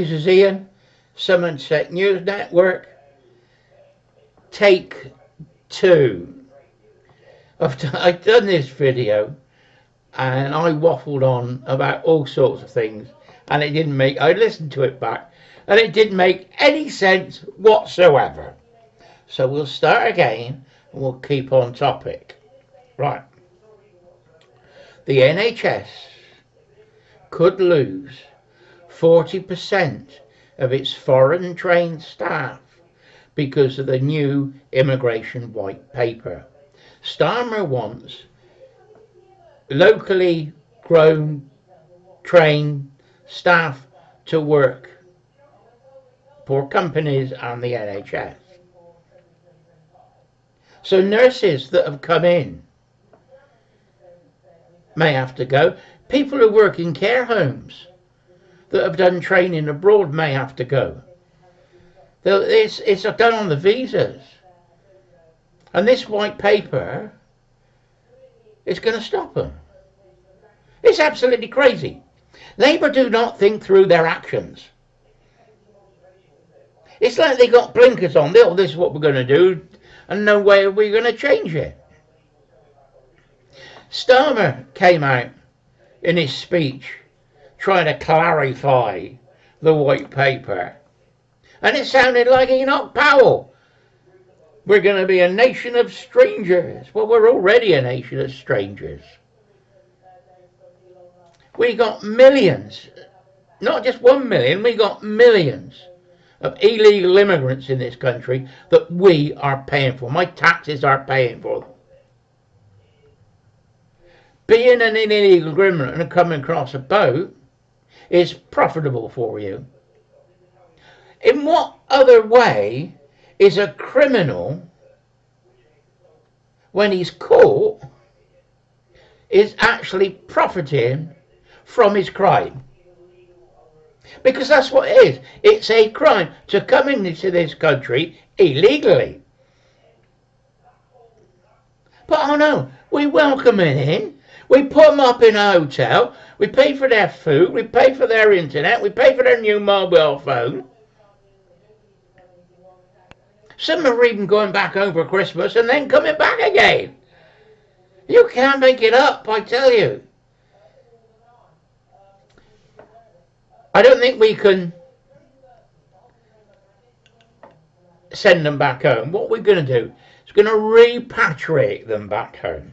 this is Ian, Somerset News Network. Take 2. I've done this video and I waffled on about all sorts of things, and it didn't make, I listened to it back and it didn't make any sense whatsoever. So we'll start again and we'll keep on topic. Right. The NHS could lose 40% of its foreign trained staff because of the new immigration white paper. Starmer wants locally grown, trained staff to work for companies and the NHS. So nurses that have come in may have to go. People who work in care homes that have done training abroad may have to go. It's done on the visas. And this white paper is going to stop them. It's absolutely crazy. Labour do not think through their actions. It's like they got blinkers on. Oh, this is what we're going to do, and no way are we going to change it. Starmer came out in his speech trying to clarify the white paper, and it sounded like Enoch Powell. We're going to be a nation of strangers. Well, we're already a nation of strangers. We got millions, not just 1 million, we got millions of illegal immigrants in this country that we are paying for. My taxes are paying for them. Being an illegal immigrant and coming across a boat is profitable for you. In what other way is a criminal, when he's caught, is actually profiting from his crime? Because that's what it is. It's a crime to come into this country illegally. But oh no, we welcome them in. We put them up in a hotel. We pay for their food. We pay for their internet. We pay for their new mobile phone. Some are even going back over Christmas and then coming back again. You can't make it up, I tell you. I don't think we can send them back home. What we're going to do is going to repatriate them back home.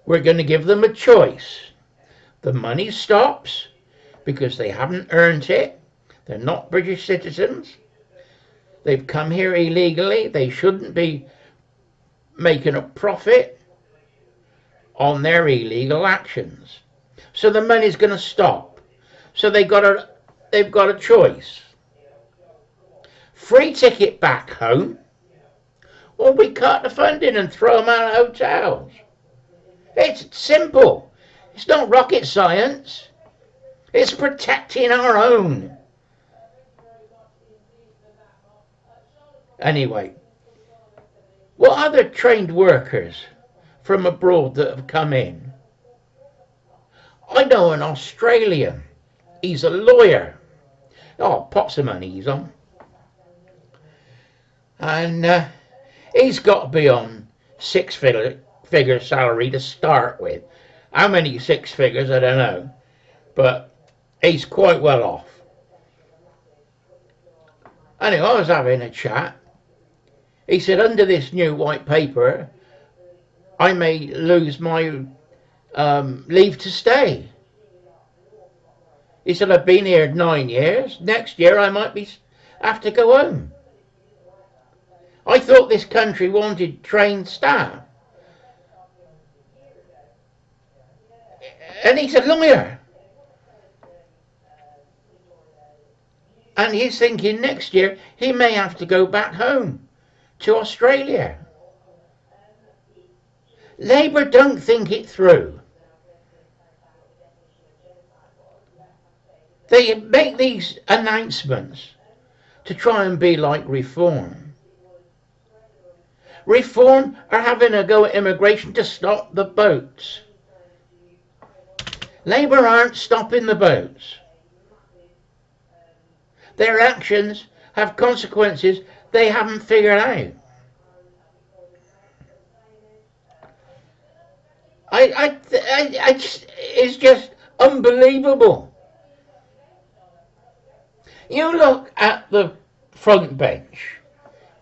We're going to give them a choice. The money stops because they haven't earned it. They're not British citizens. They've come here illegally. They shouldn't be making a profit on their illegal actions. So the money's going to stop. So they've got a choice. Free ticket back home, or we cut the funding and throw them out of hotels. It's simple. It's not rocket science. It's protecting our own. Anyway, what other trained workers from abroad that have come in? I know an Australian. He's a lawyer. Oh, pots of money he's on. And he's got to be on six-figure salary to start with. How many six figures, I don't know. But he's quite well off. Anyway, I was having a chat. He said, under this new white paper, I may lose my leave to stay. He said, I've been here 9 years. Next year I might have to go home. I thought this country wanted trained staff. And he's a lawyer. And he's thinking next year he may have to go back home to Australia. Labour don't think it through. They make these announcements to try and be like Reform. Reform are having a go at immigration to stop the boats. Labour aren't stopping the boats. Their actions have consequences they haven't figured out. It's just unbelievable. You look at the front bench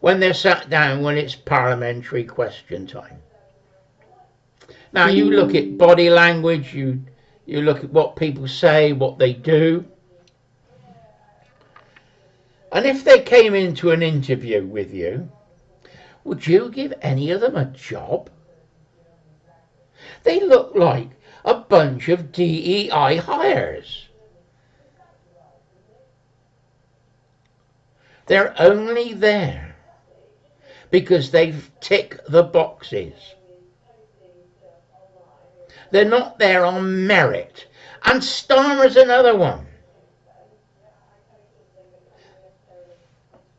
when they're sat down when it's parliamentary question time. Now you look at body language, you look at what people say, what they do. And if they came into an interview with you, would you give any of them a job? They look like a bunch of DEI hires. They're only there because they tick the boxes. They're not there on merit. And Starmer's another one.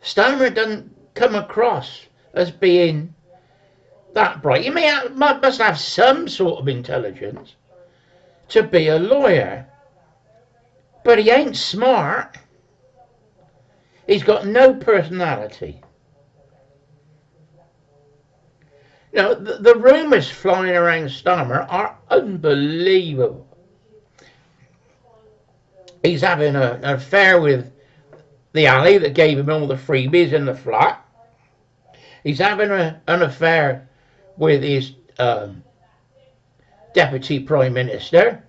Starmer doesn't come across as being that bright. He must have some sort of intelligence to be a lawyer, but he ain't smart. He's got no personality. You know, the rumours flying around Starmer are unbelievable. He's having an affair with the alley that gave him all the freebies in the flat. He's having an affair with his deputy prime minister,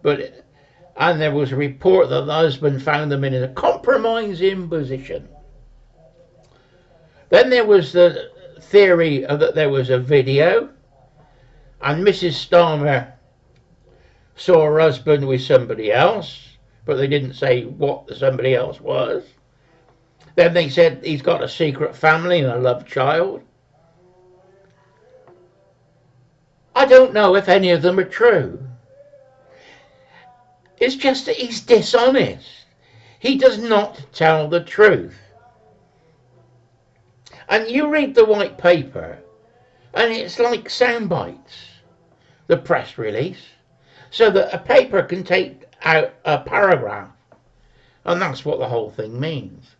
and there was a report that the husband found them in a compromising position. Then there was the theory that there was a video, and Mrs. Starmer saw her husband with somebody else, but they didn't say what the somebody else was. Then they said he's got a secret family and a love child. I don't know if any of them are true. It's just that he's dishonest. He does not tell the truth. And you read the white paper, and it's like sound bites, the press release, so that a paper can take out a paragraph, and that's what the whole thing means.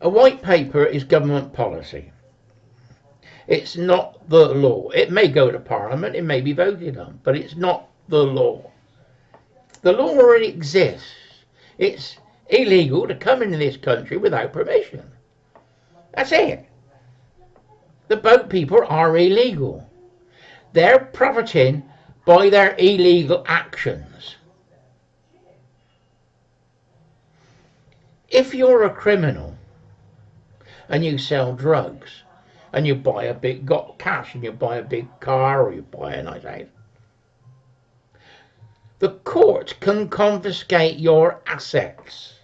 A white paper is government policy. It's not the law. It may go to Parliament, it may be voted on, but it's not the law. The law already exists. It's illegal to come into this country without permission. That's it. The boat people are illegal. They're profiting by their illegal actions. If you're a criminal and you sell drugs and you got cash and you buy a big car or you buy a nice house, the court can confiscate your assets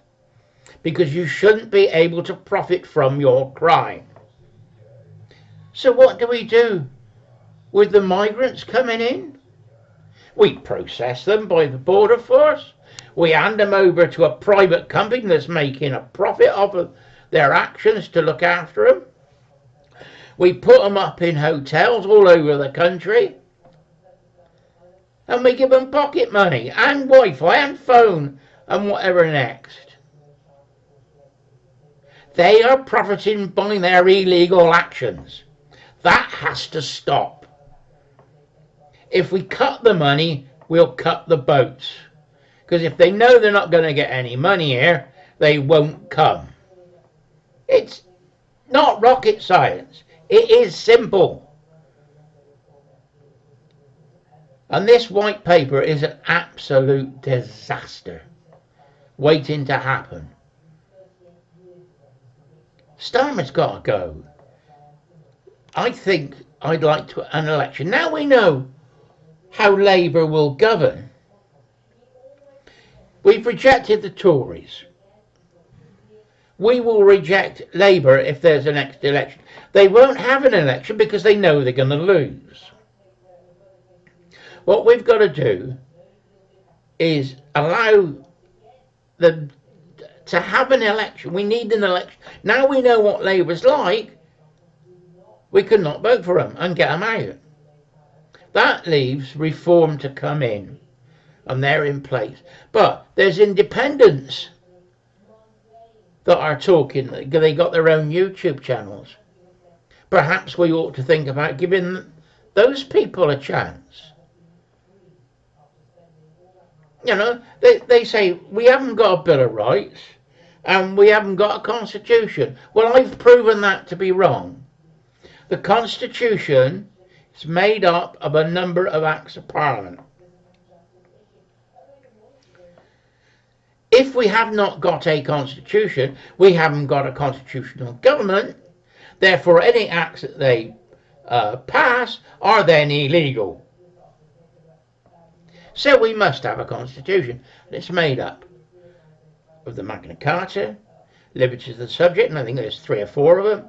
because you shouldn't be able to profit from your crime. So what do we do with the migrants coming in? We process them by the border force. We hand them over to a private company that's making a profit off of their actions to look after them. We put them up in hotels all over the country. And we give them pocket money and Wi-Fi and phone and whatever next. They are profiting by their illegal actions. That has to stop. If we cut the money, we'll cut the boats. Because if they know they're not going to get any money here, they won't come. It's not rocket science. It is simple. And this white paper is an absolute disaster waiting to happen. Starmer's got to go. I think I'd like an election. Now we know how Labour will govern. We've rejected the Tories. We will reject Labour if there's a next election. They won't have an election because they know they're going to lose. What we've got to do is allow them to have an election. We need an election. Now we know what Labour's like, we could not vote for them and get them out. That leaves reform to come in. and they're in place. But there's independents that are talking. They got their own YouTube channels. Perhaps we ought to think about giving those people a chance. You know, they say we haven't got a Bill of Rights and we haven't got a Constitution. Well, I've proven that to be wrong. The Constitution is made up of a number of Acts of Parliament. If we have not got a Constitution, we haven't got a constitutional government. Therefore, any acts that they pass are then illegal. So we must have a Constitution, and it's made up of the Magna Carta, liberties of the subject, and I think there's 3 or 4 of them,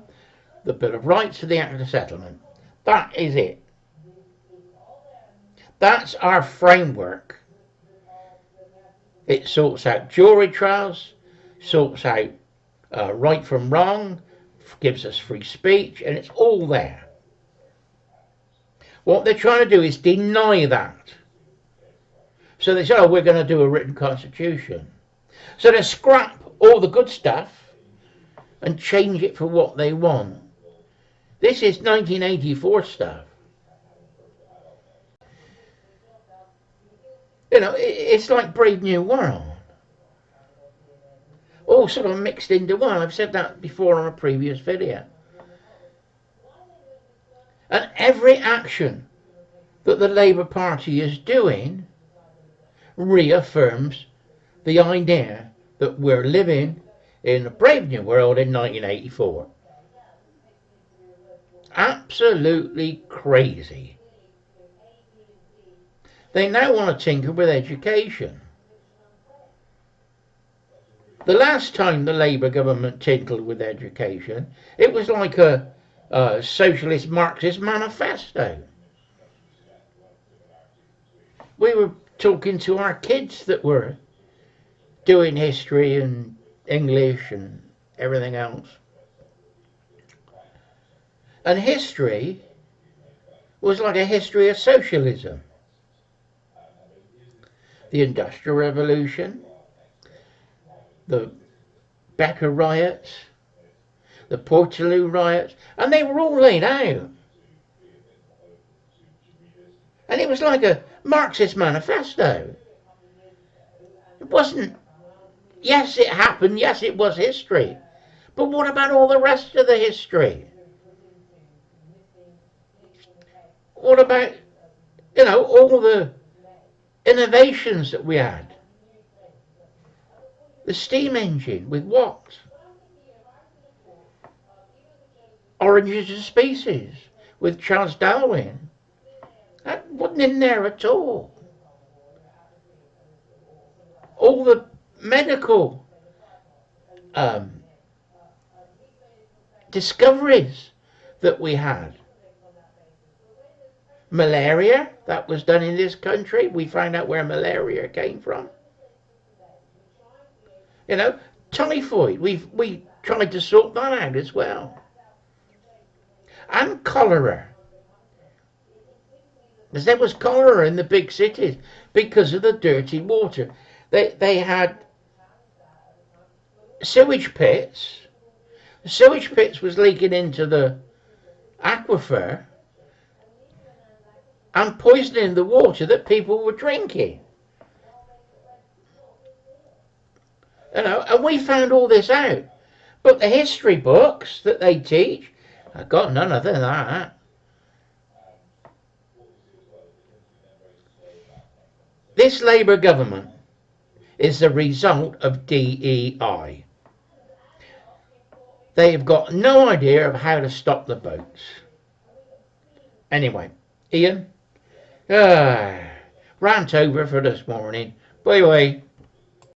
the Bill of Rights, and the Act of Settlement. That is it. That's our framework. It sorts out jury trials, sorts out right from wrong, gives us free speech, and it's all there. What they're trying to do is deny that. So they say, oh, we're going to do a written constitution. So they scrap all the good stuff and change it for what they want. This is 1984 stuff. You know, it's like Brave New World. All sort of mixed into one. I've said that before on a previous video. And every action that the Labour Party is doing reaffirms the idea that we're living in a brave new world in 1984. Absolutely crazy. They now want to tinker with education. The last time the Labour government tinkered with education, it was like a socialist Marxist manifesto. We were talking to our kids that were doing history and English and everything else. And history was like a history of socialism. The Industrial Revolution, the Becker riots, the Portaloo riots, and they were all laid out. And it was like a Marxist manifesto. It wasn't, yes, it happened, yes, it was history. But what about all the rest of the history? What about, you know, all the innovations that we had? The steam engine with what? Origins of Species with Charles Darwin. That wasn't in there at all. All the medical discoveries that we had. Malaria, that was done in this country. We found out where malaria came from. You know, typhoid, we tried to sort that out as well. And cholera. Because there was cholera in the big cities because of the dirty water. They had sewage pits. The sewage pits was leaking into the aquifer and poisoning the water that people were drinking. You know, and we found all this out. But the history books that they teach, I got none of that. This Labour government is the result of DEI. They've got no idea of how to stop the boats. Anyway, Ian, rant over for this morning. Bye bye.